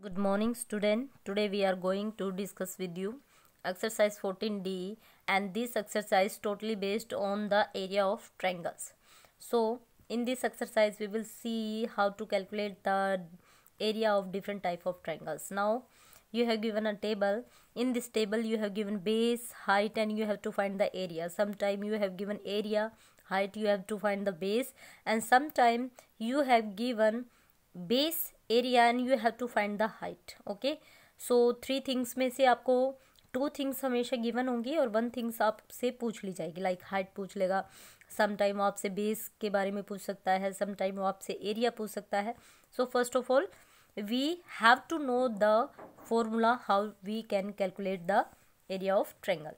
Good morning student. Today we are going to discuss with you exercise 14D, and this exercise totally based on the area of triangles. So in this exercise we will see how to calculate the area of different type of triangles. Now you have given a table. In this table you have given base, height, and you have to find the area. Sometime you have given area, height, you have to find the base, and sometime you have given base, area and you have to find the height. Okay, so three things में से आपको two things हमेशा given होंगी और one things आपसे पूछ ली जाएगी. Like height पूछ लेगा, सम टाइम वो आपसे बेस के बारे में पूछ सकता है, सम टाइम वो आपसे एरिया पूछ सकता है. So first of all we have to know the formula how we can calculate the area of triangle.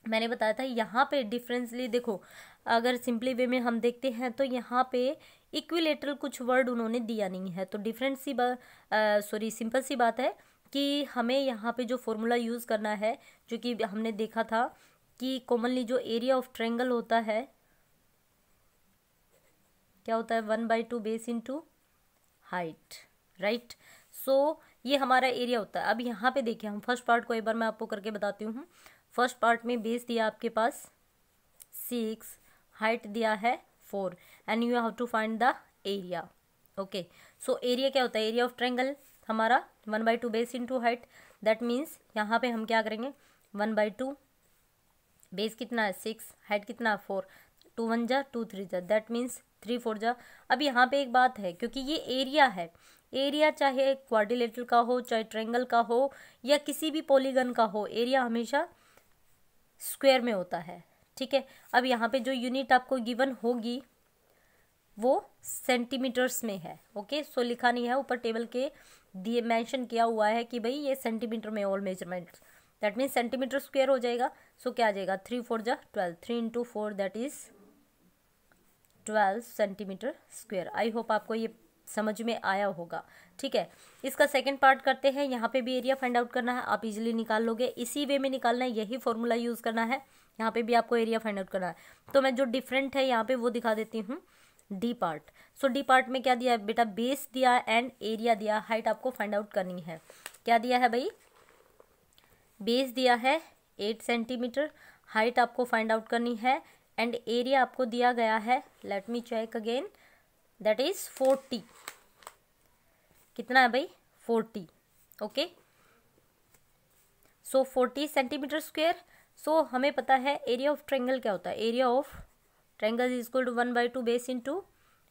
मैंने बताया था यहाँ पे डिफरेंसली देखो, अगर सिंपली वे में हम देखते हैं तो यहाँ पे इक्विलेटरल कुछ वर्ड उन्होंने दिया नहीं है. तो डिफरेंट सी सिंपल सी बात है कि हमें यहाँ पे जो फॉर्मूला यूज़ करना है, जो कि हमने देखा था कि कॉमनली जो एरिया ऑफ ट्रायंगल होता है क्या होता है, 1/2 बेस इंटू हाइट, राइट. सो ये हमारा एरिया होता है. अब यहाँ पे देखिए, हम फर्स्ट पार्ट को एक बार मैं आपको करके बताती हूँ. फर्स्ट पार्ट में बेस दिया आपके पास 6, हाइट दिया है 4, and you have to find the area. Okay, so area क्या होता है, एरिया ऑफ ट्रायंगल हमारा 1/2 base into height. That means यहाँ पे हम क्या करेंगे, 1/2 बेस कितना है 6, हाइट कितना है 4, 2 1 जा 2 3 जा, दैट मीन्स 3 4 जा. अब यहाँ पे एक बात है, क्योंकि ये एरिया है, एरिया चाहे क्वाड्रिलेटरल का हो, चाहे ट्रायंगल का हो, या किसी भी पॉलीगन का हो, एरिया हमेशा स्क्वायर में होता है. ठीक है. अब यहाँ पे जो यूनिट आपको गिवन होगी वो सेंटीमीटर्स में है. ओके, सो लिखा नहीं है, ऊपर टेबल के दिए मेंशन किया हुआ है कि भाई ये सेंटीमीटर में all measurements. That means centimetre square हो जाएगा. सो क्या आ जाएगा, 3 4 जा 12, 3 into 4 that is 12 centimetre square. I hope आपको ये समझ में आया होगा. ठीक है, इसका सेकंड पार्ट करते हैं. यहाँ पे भी एरिया फाइंड आउट करना है, आप इजीली निकाल लोगे. इसी वे में निकालना है, यही फॉर्मूला यूज़ करना है. यहाँ पे भी आपको एरिया फाइंड आउट करना है. तो मैं जो डिफरेंट है यहाँ पे वो दिखा देती हूँ. D part. So D part में क्या दिया है बेटा, बेस दिया एंड एरिया दिया. हाइट आपको फाइंड आउट करनी है. क्या दिया है भाई, बेस दिया है 8 सेंटीमीटर, हाइट आपको फाइंड आउट करनी है, एंड एरिया आपको दिया गया है, let me check again, that is 40. कितना है भाई, 40. Okay, so 40 centimetre square. So हमें पता है एरिया ऑफ ट्रायंगल क्या होता है, area of triangle is equal to 1/2 base into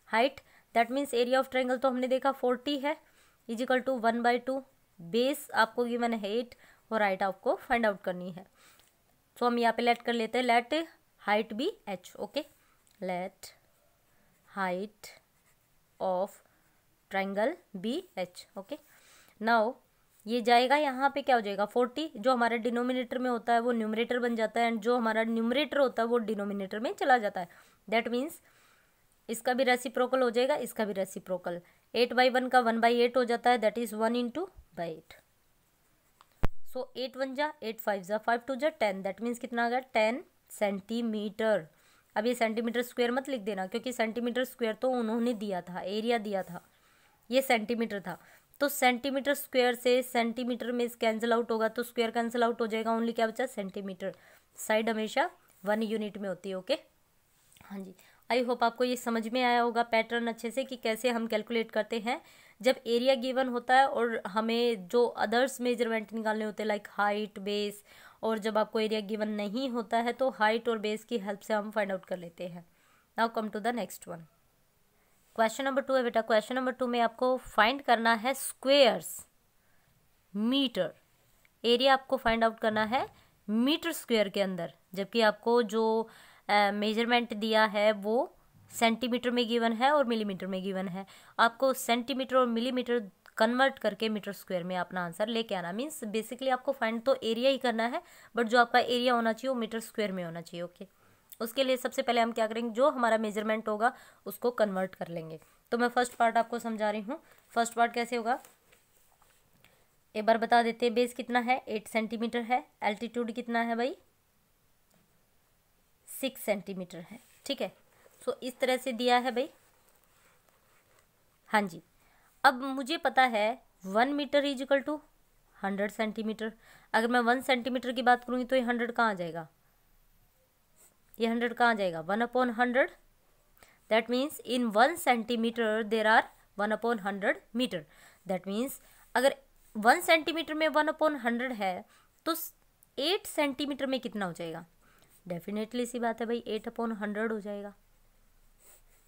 height. That means area of triangle तो हमने देखा 40 है, इज इक्वल टू 1/2 बेस आपको गिवन है 8 और हाइट आपको फाइंड आउट करनी है. सो हम यहाँ पे लेट कर लेते हैं, let height be h. Okay, let height of triangle be h. Okay, now ये जाएगा यहाँ पे क्या हो जाएगा 40, जो हमारा डिनोमिनेटर में होता है वो न्यूमरेटर बन जाता है, एंड जो हमारा न्यूमरेटर होता है वो डिनोमिनेटर में चला जाता है. दैट मीन्स इसका भी रेसिप्रोकल हो जाएगा, इसका भी रेसिप्रोकल. 8/1 का 1/8 हो जाता है, दैट इज 1 इंटू 8. सो 8 1 जा 8 5 जा 5 2 जा 10, दैट मीन्स कितना आ गया 10 सेंटीमीटर. अब ये सेंटीमीटर स्क्वायर मत लिख देना, क्योंकि सेंटीमीटर स्क्वायर तो उन्होंने दिया था, एरिया दिया था, ये सेंटीमीटर था. तो सेंटीमीटर स्क्वायर से सेंटीमीटर में कैंसिल आउट होगा, तो स्क्वायर कैंसिल आउट हो जाएगा, ओनली क्या बचा सेंटीमीटर. साइड हमेशा 1 यूनिट में होती है. ओके, हाँ जी, आई होप आपको ये समझ में आया होगा पैटर्न अच्छे से कि कैसे हम कैलकुलेट करते हैं जब एरिया गिवन होता है और हमें जो अदर्स मेजरमेंट निकालने होते हैं लाइक हाइट, बेस, और जब आपको एरिया गिवन नहीं होता है तो हाइट और बेस की हेल्प से हम फाइंड आउट कर लेते हैं. Now come to the next one. Question number 2 है बेटा. क्वेश्चन नंबर 2 में आपको फाइंड करना है स्क्वेयर्स मीटर. एरिया आपको फाइंड आउट करना है मीटर स्क्वायर के अंदर, जबकि आपको जो मेजरमेंट दिया है वो सेंटीमीटर में गिवन है और मिलीमीटर में गिवन है. आपको सेंटीमीटर और मिलीमीटर कन्वर्ट करके मीटर स्क्वायर में अपना आंसर लेके आना. मीन्स बेसिकली आपको फाइंड तो एरिया ही करना है, बट जो आपका एरिया होना चाहिए वो मीटर स्क्वायर में होना चाहिए. ओके, उसके लिए सबसे पहले हम क्या करेंगे, जो हमारा मेजरमेंट होगा उसको कन्वर्ट कर लेंगे. तो मैं फर्स्ट पार्ट आपको समझा रही हूँ. फर्स्ट पार्ट कैसे होगा एक बार बता देते हैं. बेस कितना है 8 सेंटीमीटर है, एल्टीट्यूड कितना है भाई 6 सेंटीमीटर है. ठीक है, सो इस तरह से दिया है भाई. हाँ जी, अब मुझे पता है 1 metre is equal to 100 centimetre. अगर मैं 1 सेंटीमीटर की बात करूँगी तो ये 100 कहाँ आ जाएगा, ये 100 कहाँ आ जाएगा, 1/100। That means in 1 centimetre there are 1/100 metre. That means अगर 1 सेंटीमीटर में 1/100 है तो 8 सेंटीमीटर में कितना हो जाएगा, डेफिनेटली सी बात है भाई 8/100 हो जाएगा।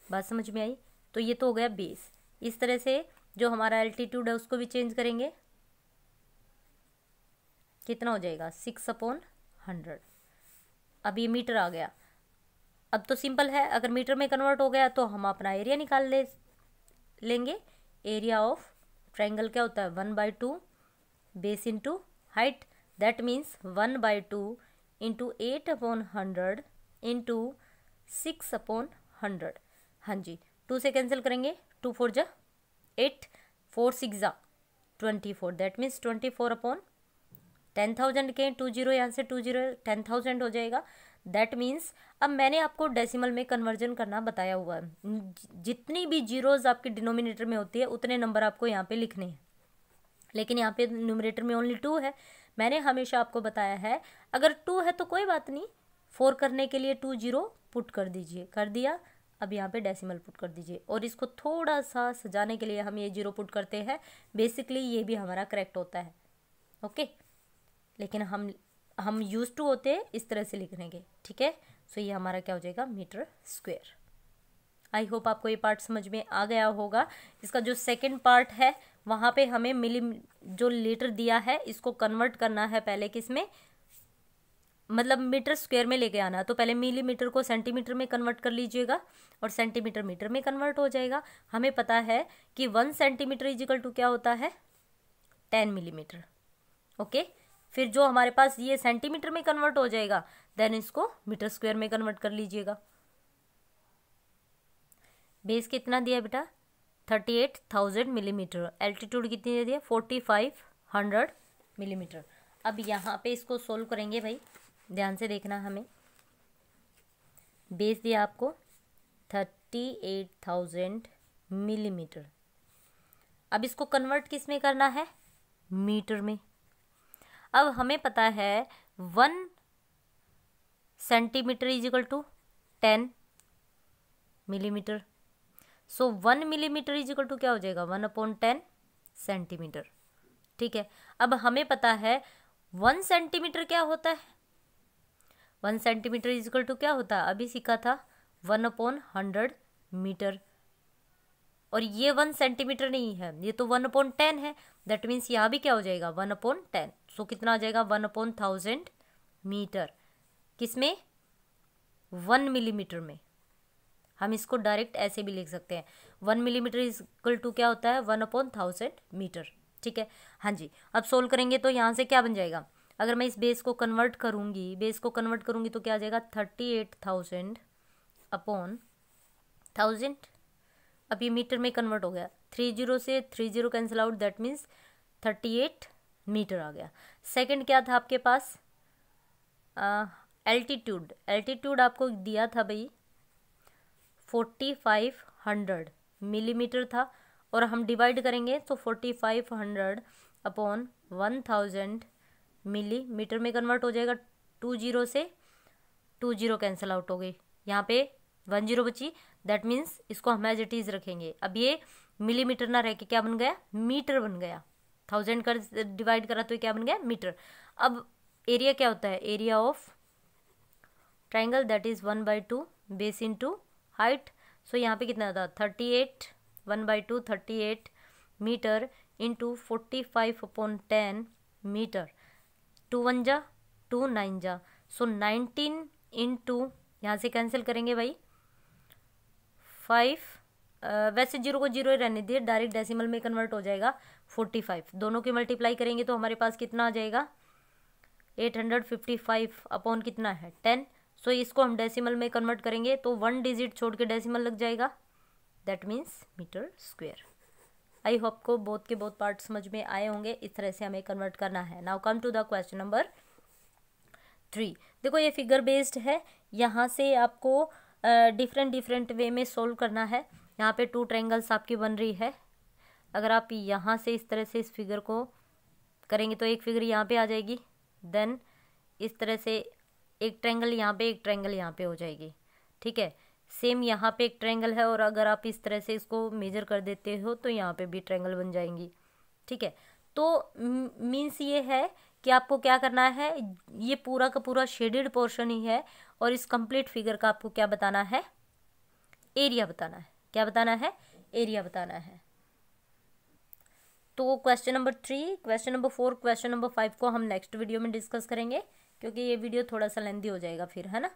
बात समझ में आई। तो ये तो हो गया बेस। इस तरह से जो हमारा एल्टीट्यूड है उसको भी चेंज करेंगे, कितना हो जाएगा 6/100। अब ये मीटर आ गया। अब तो सिंपल है, अगर मीटर में कन्वर्ट हो गया तो हम अपना एरिया निकाल लेंगे। एरिया ऑफ ट्रायंगल क्या होता है, 1/2 base into height. That means 1/2 into 8/100 into 6/100। हाँ जी, 2 से कैंसिल करेंगे, 2 4 जा 8, 4 6 जा 24। दैट मीन्स 24/10,000 के 20 यहाँ से 20 10,000 हो जाएगा। दैट मीन्स अब मैंने आपको डेसिमल में कन्वर्जन करना बताया हुआ है। जितनी भी जीरोज आपके डिनोमिनेटर में होती है उतने नंबर आपको यहाँ पे लिखने हैं, लेकिन यहाँ पे न्यूमरेटर में ओनली 2 है। मैंने हमेशा आपको बताया है अगर 2 है तो कोई बात नहीं, 4 करने के लिए 2 0 पुट कर दीजिए, कर दिया। अब यहाँ पे डेसिमल पुट कर दीजिए और इसको थोड़ा सा सजाने के लिए हम ये 0 पुट करते हैं। बेसिकली ये भी हमारा करेक्ट होता है, ओके। लेकिन हम यूज टू होते हैं इस तरह से लिखने के, ठीक है। सो ये हमारा क्या हो जाएगा, मीटर स्क्वायर। आई होप आपको ये पार्ट समझ में आ गया होगा। इसका जो सेकंड पार्ट है वहाँ पे हमें जो लीटर दिया है इसको कन्वर्ट करना है पहले किस में, मतलब मीटर स्क्वायर में लेके आना। तो पहले मिलीमीटर को सेंटीमीटर में कन्वर्ट कर लीजिएगा और सेंटीमीटर मीटर में कन्वर्ट हो जाएगा। हमें पता है कि 1 सेंटीमीटर इज इक्वल टू क्या होता है, 10 मिलीमीटर, ओके। फिर जो हमारे पास ये सेंटीमीटर में कन्वर्ट हो जाएगा देन इसको मीटर स्क्वायर में कन्वर्ट कर लीजिएगा। बेस कितना दिया बेटा, 38,000 मिलीमीटर। एल्टीट्यूड कितनी दे दिया, 4500 मिलीमीटर। अब यहाँ पे इसको सोल्व करेंगे भाई, ध्यान से देखना हमें। बेस दिया आपको 38,000 मिलीमीटर। अब इसको कन्वर्ट किस में करना है, मीटर में। अब हमें पता है 1 centimetre is equal to 10 millimetre. So 1 millimetre is equal to क्या हो जाएगा, 1/10 सेंटीमीटर, ठीक है। अब हमें पता है 1 सेंटीमीटर क्या होता है, 1 सेंटीमीटर इज इक्वल टू क्या होता है, अभी सीखा था 1/100 मीटर। और ये 1 सेंटीमीटर नहीं है, ये तो 1/10 है। दैट मीन्स यहाँ भी क्या हो जाएगा, 1/10। सो कितना आ जाएगा, 1/1000 मीटर। किसमें, 1 मिलीमीटर में। हम इसको डायरेक्ट ऐसे भी लिख सकते हैं, 1 मिलीमीटर इज इक्वल टू क्या होता है, 1/1000 मीटर, ठीक है। हाँ जी, अब सोल्व करेंगे तो यहाँ से क्या बन जाएगा, अगर मैं इस बेस को कन्वर्ट करूँगी, तो क्या आ जाएगा 38,000/1000। अब ये मीटर में कन्वर्ट हो गया, 30 से 30 cancel out, that means 38 metre आ गया। सेकंड क्या था आपके पास, एल्टीट्यूड आपको दिया था भाई 4500 मिलीमीटर था, और हम डिवाइड करेंगे तो 4500/1000 मिलीमीटर में कन्वर्ट हो जाएगा। 20 से 20 कैंसिल आउट हो गई, यहाँ पे 10 बची। दैट मीन्स इसको हम एज इट इज रखेंगे। अब ये मिलीमीटर ना रह के क्या बन गया, मीटर बन गया। 1000 कर डिवाइड करा तो क्या बन गया, मीटर। अब एरिया क्या होता है, area of triangle that is 1/2 base into height. So यहाँ पे कितना था, 38, 1/2 38 मीटर इंटू 45/10 मीटर। 2 1 जा 2 9 जा, सो 19 इंटू, यहाँ से कैंसिल करेंगे भाई 5, वैसे 0 को 0 ही रहने दिए, डायरेक्ट डेसिमल में कन्वर्ट हो जाएगा 45। दोनों की मल्टीप्लाई करेंगे तो हमारे पास कितना आ जाएगा, 855 अपॉन कितना है 10। सो इसको हम डेसिमल में कन्वर्ट करेंगे तो 1 डिजिट छोड़ के डेसिमल लग जाएगा, that means metre square. I hope को बोथ के बोथ पार्ट समझ में आए होंगे। इस तरह से हमें कन्वर्ट करना है। Now come to the question number 3। देखो ये फिगर बेस्ड है, यहाँ से आपको डिफरेंट वे में सोल्व करना है। यहाँ पे 2 ट्रायंगल्स आपकी बन रही है, अगर आप यहाँ से इस तरह से इस फिगर को करेंगे तो एक फिगर यहाँ पे आ जाएगी, देन इस तरह से एक ट्रायंगल यहाँ पे, एक ट्रायंगल यहाँ पे हो जाएगी, ठीक है। सेम यहाँ पे एक ट्रायंगल है और अगर आप इस तरह से इसको मेजर कर देते हो तो यहाँ पे भी ट्रायंगल बन जाएंगी, ठीक है। तो मीन्स ये है कि आपको क्या करना है, ये पूरा का पूरा शेडेड पोर्शन ही है और इस कंप्लीट फिगर का आपको क्या बताना है, एरिया बताना है। क्या बताना है, एरिया बताना है। तो question number 3, question number 4, question number 5 को हम नेक्स्ट वीडियो में डिस्कस करेंगे, क्योंकि ये वीडियो थोड़ा सा लेंथी हो जाएगा फिर, है ना।